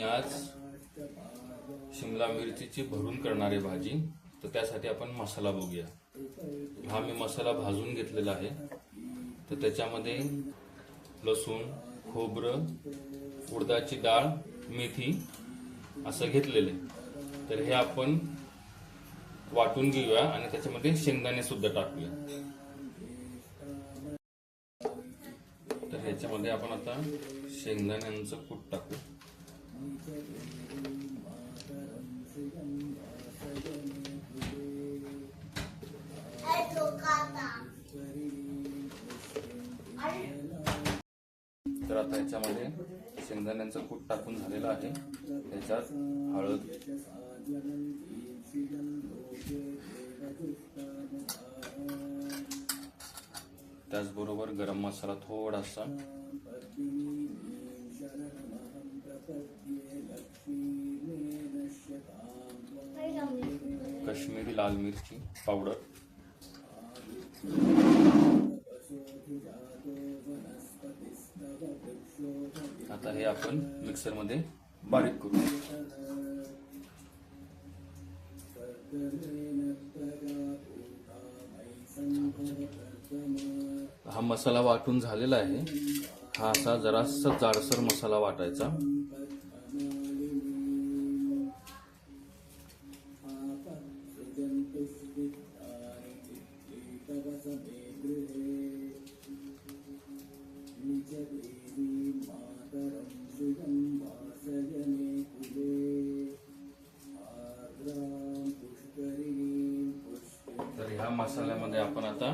आज शिमला मिरचीची भरून करणारी भाजी, तर त्यासाठी आपण मसाला बघूया। हा मी मसाला भाजून घेतलेला आहे। तर त्याच्यामध्ये लसूण, खोबरं, उडदाची डाळ, मेथी असं घेतलेले। तर हे आपण वाटून घेऊया आणि त्याच्यामध्ये शेंगदाणे सुद्धा टाकूया। तर ह्याच्यामध्ये आपण आता शेंगदाण्यांचं कूट टाकू। तर आता ह्याच्यामध्ये शेंगदाण्यांचं कूट टाकून झालेलं आहे। त्याच्यात हळद, त्याचबरोबर गरम मसाला थोडासा, काश्मीरी लाल मिरची पावडर, आता हे आपण मिक्सर मध्ये बारीक करू। हा मसाला वाटून झालेला आहे। हा असा जरासा जाडसर मसाला वाटायचा। तर ह्या मसाल्यामध्ये आपण आता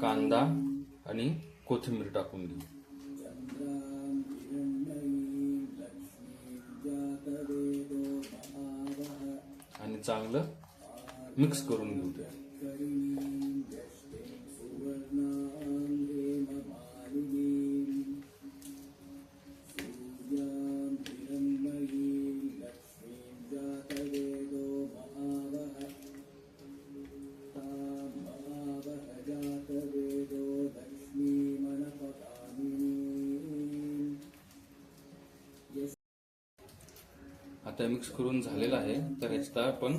कांदा आणि कोथिंबीर टाकून घेऊ आणि चांगलं मिक्स करून घेऊ ते। आता मिक्स करून झालेला आहे। तर ह्याच्यात आपण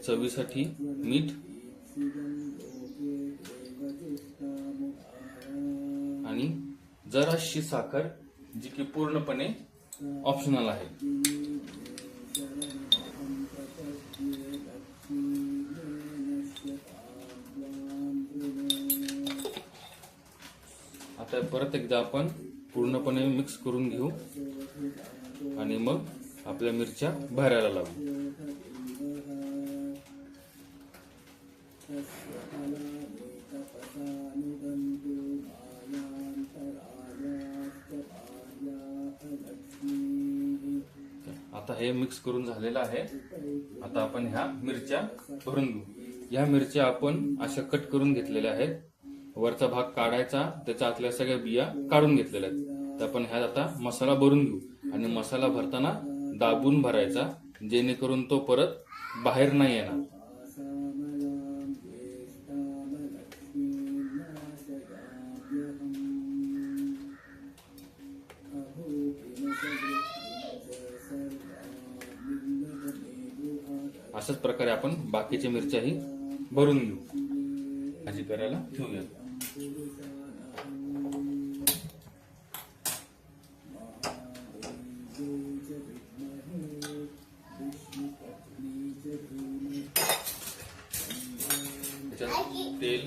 चवीसाठी मीठ आणि जराशी साखर, जी की पूर्णपणे ऑप्शनल आहे। आता परत एकदा आपण पूर्णपणे मिक्स करून घेऊ आणि मग आपल्या मिरच्या भरायला लावू। आता हे मिक्स करून झालेलं आहे। आता आपण ह्या मिरच्या भरून घेऊ। ह्या मिरच्या आपण अशा कट करून घेतलेल्या आहेत। वरचा भाग काढायचा, त्याच्या आतल्या सगळ्या बिया काढून घेतलेल्या आहेत। तर आपण ह्यात आता मसाला भरून घेऊ आणि मसाला भरताना दाबून भरायचा, जेणेकरून तो परत बाहेर नाही येणार। अशाच प्रकारे आपण बाकीच्या मिरच्याही भरून घेऊ। भाजी करायला ठेवूया। तेल,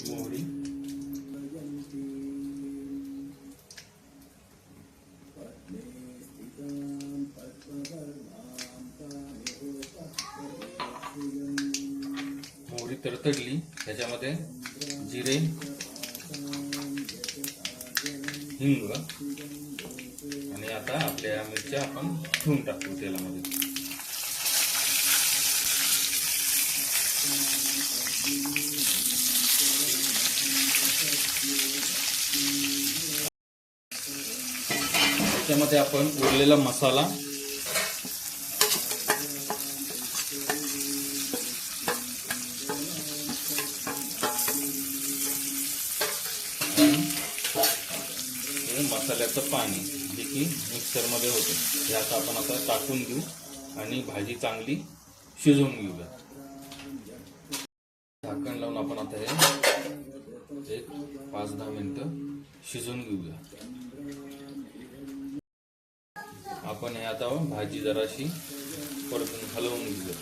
मोहरी, मोहरी तडतडली, त्याच्यामध्ये जिरे, हिंग आणि आता आपल्या मिरच्या आपण ठेवून टाकू तेलामध्ये। त्यामध्ये आपण उरलेला मसाला थोडंसं पाणी, जे की मिक्सरमध्ये होतं, हे आपण आता टाकून घेऊ आणि भाजी चांगली शिजवून घेऊया. झाकण लावून आपण आता हे एक 5-10 मिनिटं शिजवून घेऊया. आपण हे आता भाजी जराशी परतून हलवून घेऊया.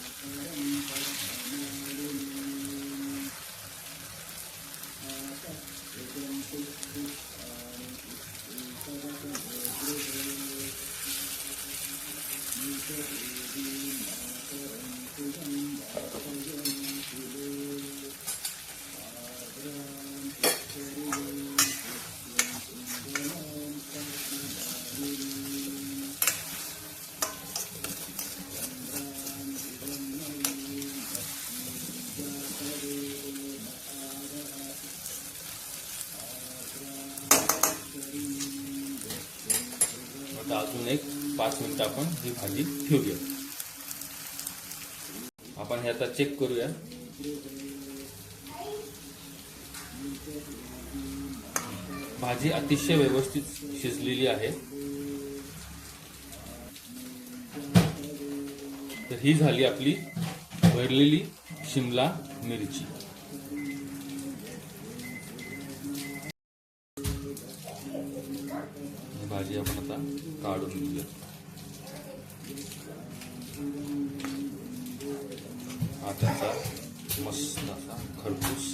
आता अजून एक 5 मिनिटं आपण ही भाजी ठेवूया. आपण हे आता चेक करूया. भाजी अतिशय व्यवस्थित शिजलेली आहे. तर ही झाली आपली भरलेली शिमला मिरची. भाजी आपण आता काढून घेऊया. हा त्याचा मस्त असा खरपूस